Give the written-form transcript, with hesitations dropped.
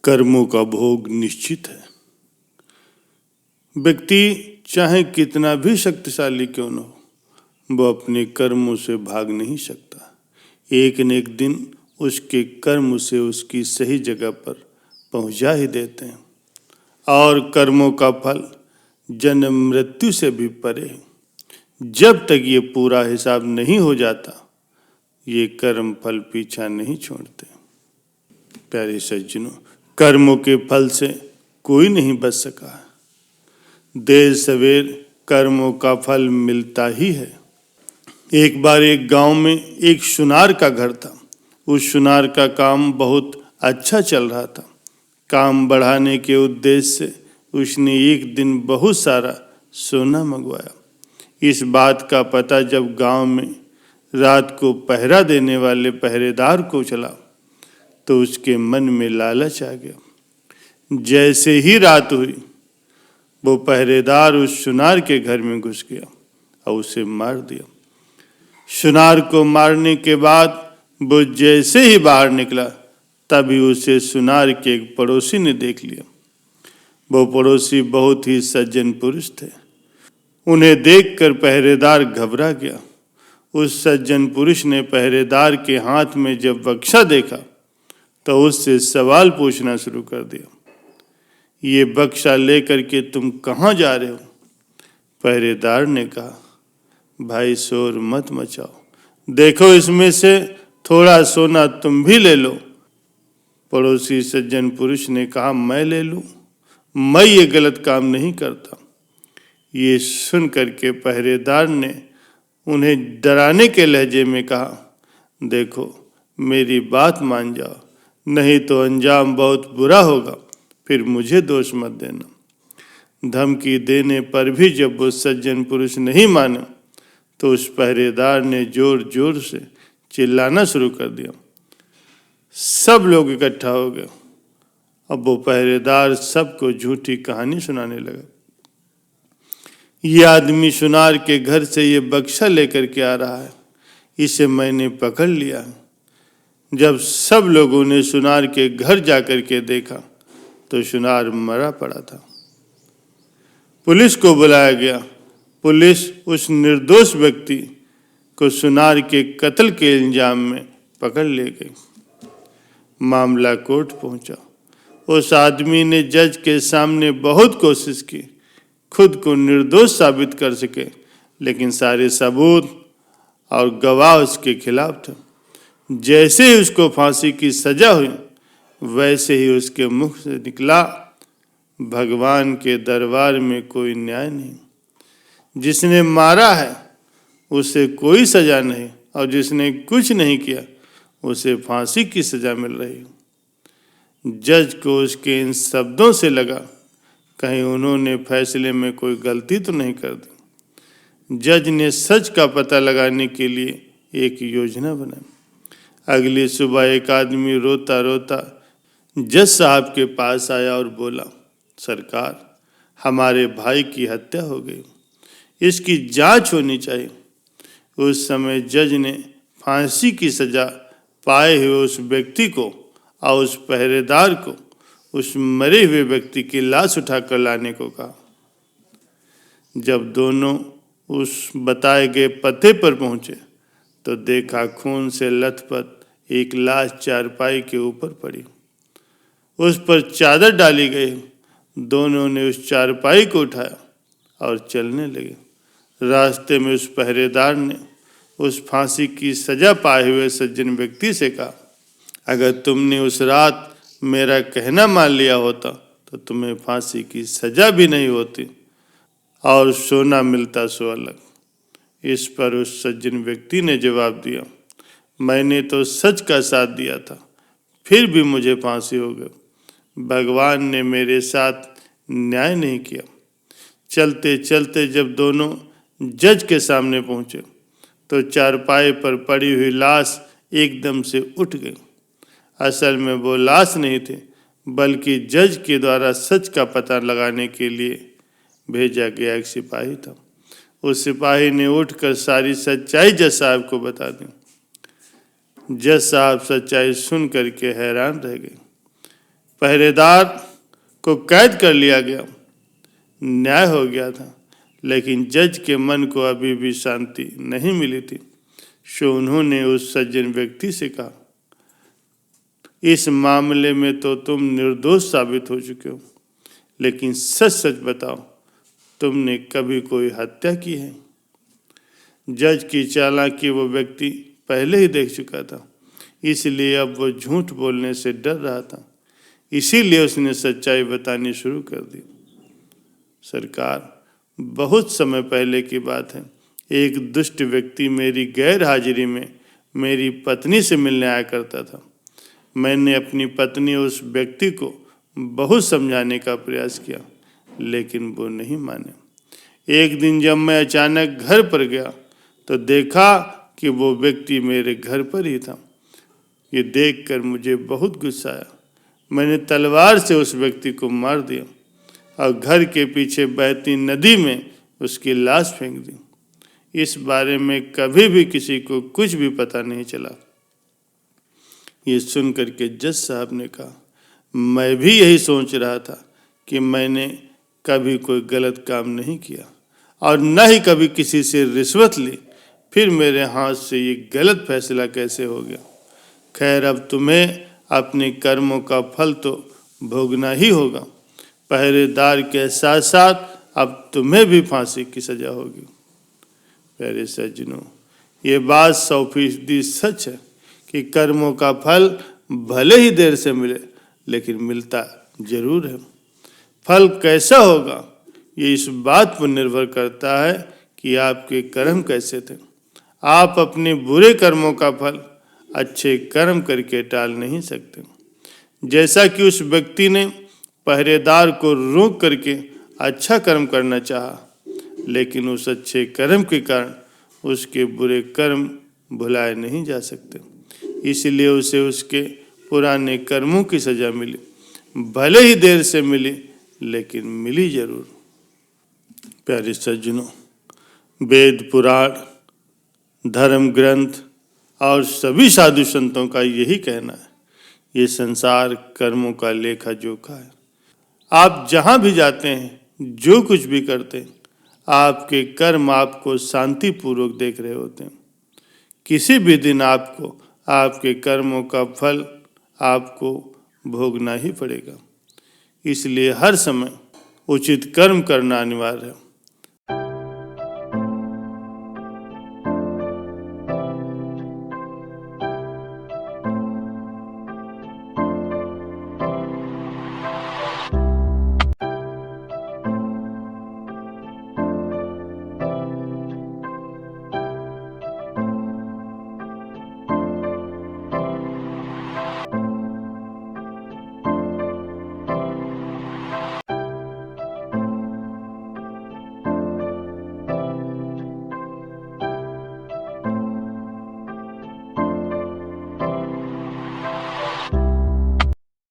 कर्मों का भोग निश्चित है। व्यक्ति चाहे कितना भी शक्तिशाली क्यों न हो, वह अपने कर्मों से भाग नहीं सकता। एक न एक दिन उसके कर्म उसे उसकी सही जगह पर पहुंचा ही देते हैं, और कर्मों का फल जन्म मृत्यु से भी परे है। जब तक ये पूरा हिसाब नहीं हो जाता, ये कर्म फल पीछा नहीं छोड़ते। प्यारे सज्जनों, कर्मों के फल से कोई नहीं बच सका है। देर सवेर कर्मों का फल मिलता ही है। एक बार एक गांव में एक सुनार का घर था। उस सुनार का काम बहुत अच्छा चल रहा था। काम बढ़ाने के उद्देश्य से उसने एक दिन बहुत सारा सोना मंगवाया। इस बात का पता जब गांव में रात को पहरा देने वाले पहरेदार को चला, तो उसके मन में लालच आ गया। जैसे ही रात हुई, वो पहरेदार उस सुनार के घर में घुस गया और उसे मार दिया। सुनार को मारने के बाद वो जैसे ही बाहर निकला, तभी उसे सुनार के एक पड़ोसी ने देख लिया। वो पड़ोसी बहुत ही सज्जन पुरुष थे। उन्हें देखकर पहरेदार घबरा गया। उस सज्जन पुरुष ने पहरेदार के हाथ में जब बक्सा देखा, तो उससे सवाल पूछना शुरू कर दिया। ये बक्सा लेकर के तुम कहाँ जा रहे हो? पहरेदार ने कहा, भाई शोर मत मचाओ, देखो इसमें से थोड़ा सोना तुम भी ले लो। पड़ोसी सज्जन पुरुष ने कहा, मैं ले लूं? मैं ये गलत काम नहीं करता। ये सुन करके पहरेदार ने उन्हें डराने के लहजे में कहा, देखो मेरी बात मान जाओ, नहीं तो अंजाम बहुत बुरा होगा, फिर मुझे दोष मत देना। धमकी देने पर भी जब वो सज्जन पुरुष नहीं माने, तो उस पहरेदार ने जोर जोर से चिल्लाना शुरू कर दिया। सब लोग इकट्ठा हो गए। अब वो पहरेदार सबको झूठी कहानी सुनाने लगा। ये आदमी सुनार के घर से ये बक्सा लेकर के आ रहा है, इसे मैंने पकड़ लिया। जब सब लोगों ने सुनार के घर जाकर के देखा, तो सुनार मरा पड़ा था। पुलिस को बुलाया गया। पुलिस उस निर्दोष व्यक्ति को सुनार के कत्ल के इल्जाम में पकड़ ले गई। मामला कोर्ट पहुंचा। उस आदमी ने जज के सामने बहुत कोशिश की खुद को निर्दोष साबित कर सके, लेकिन सारे सबूत और गवाह उसके खिलाफ थे। जैसे ही उसको फांसी की सजा हुई, वैसे ही उसके मुख से निकला, भगवान के दरबार में कोई न्याय नहीं। जिसने मारा है उसे कोई सजा नहीं, और जिसने कुछ नहीं किया उसे फांसी की सजा मिल रही है। जज को उसके इन शब्दों से लगा, कहीं उन्होंने फैसले में कोई गलती तो नहीं कर दी। जज ने सच का पता लगाने के लिए एक योजना बनाई। अगली सुबह एक आदमी रोता रोता जज साहब के पास आया और बोला, सरकार, हमारे भाई की हत्या हो गई, इसकी जांच होनी चाहिए। उस समय जज ने फांसी की सजा पाए हुए उस व्यक्ति को और उस पहरेदार को उस मरे हुए व्यक्ति की लाश उठाकर लाने को कहा। जब दोनों उस बताए गए पते पर पहुंचे, तो देखा खून से लथपथ एक लाश चारपाई के ऊपर पड़ी। उस पर चादर डाली गई। दोनों ने उस चारपाई को उठाया और चलने लगे। रास्ते में उस पहरेदार ने उस फांसी की सजा पाए हुए सज्जन व्यक्ति से कहा, अगर तुमने उस रात मेरा कहना मान लिया होता, तो तुम्हें फांसी की सजा भी नहीं होती और सोना मिलता सो अलग। इस पर उस सज्जन व्यक्ति ने जवाब दिया, मैंने तो सच का साथ दिया था, फिर भी मुझे फांसी हो गई। भगवान ने मेरे साथ न्याय नहीं किया। चलते चलते जब दोनों जज के सामने पहुंचे, तो चारपाई पर पड़ी हुई लाश एकदम से उठ गई। असल में वो लाश नहीं थी, बल्कि जज के द्वारा सच का पता लगाने के लिए भेजा गया एक सिपाही था। उस सिपाही ने उठकर सारी सच्चाई जज साहब को बता दी। जज साहब सच्चाई सुन करके हैरान रह गए। पहरेदार को कैद कर लिया गया। न्याय हो गया था, लेकिन जज के मन को अभी भी शांति नहीं मिली थी। सो उन्होंने उस सज्जन व्यक्ति से कहा, इस मामले में तो तुम निर्दोष साबित हो चुके हो, लेकिन सच सच बताओ, तुमने कभी कोई हत्या की है? जज की चालाकी वो व्यक्ति पहले ही देख चुका था, इसलिए अब वो झूठ बोलने से डर रहा था। इसीलिए उसने सच्चाई बतानी शुरू कर दी। सरकार, बहुत समय पहले की बात है। एक दुष्ट व्यक्ति मेरी गैर हाजिरी में मेरी पत्नी से मिलने आया करता था। मैंने अपनी पत्नी उस व्यक्ति को बहुत समझाने का प्रयास किया, लेकिन वो नहीं माने। एक दिन जब मैं अचानक घर पर गया तो देखा कि वो व्यक्ति मेरे घर पर ही था। ये देखकर मुझे बहुत गुस्सा आया। मैंने तलवार से उस व्यक्ति को मार दिया और घर के पीछे बहती नदी में उसकी लाश फेंक दी। इस बारे में कभी भी किसी को कुछ भी पता नहीं चला। ये सुनकर के जज साहब ने कहा, मैं भी यही सोच रहा था कि मैंने कभी कोई गलत काम नहीं किया और न ही कभी किसी से रिश्वत ली, फिर मेरे हाथ से ये गलत फैसला कैसे हो गया। खैर, अब तुम्हें अपने कर्मों का फल तो भोगना ही होगा। पहरेदार के साथ साथ अब तुम्हें भी फांसी की सजा होगी। प्यारे सज्जनों, ये बात 100% सच है कि कर्मों का फल भले ही देर से मिले, लेकिन मिलता जरूर है। फल कैसा होगा, ये इस बात पर निर्भर करता है कि आपके कर्म कैसे थे। आप अपने बुरे कर्मों का फल अच्छे कर्म करके टाल नहीं सकते। जैसा कि उस व्यक्ति ने पहरेदार को रोक करके अच्छा कर्म करना चाहा, लेकिन उस अच्छे कर्म के कारण उसके बुरे कर्म भुलाए नहीं जा सकते, इसलिए उसे उसके पुराने कर्मों की सजा मिली। भले ही देर से मिली, लेकिन मिली जरूर। प्यारे सज्जनों, वेद, पुराण, धर्म ग्रंथ और सभी साधु संतों का यही कहना है, ये संसार कर्मों का लेखा जोखा है। आप जहां भी जाते हैं, जो कुछ भी करते हैं, आपके कर्म आपको शांतिपूर्वक देख रहे होते हैं। किसी भी दिन आपको आपके कर्मों का फल आपको भोगना ही पड़ेगा। इसलिए हर समय उचित कर्म करना अनिवार्य है।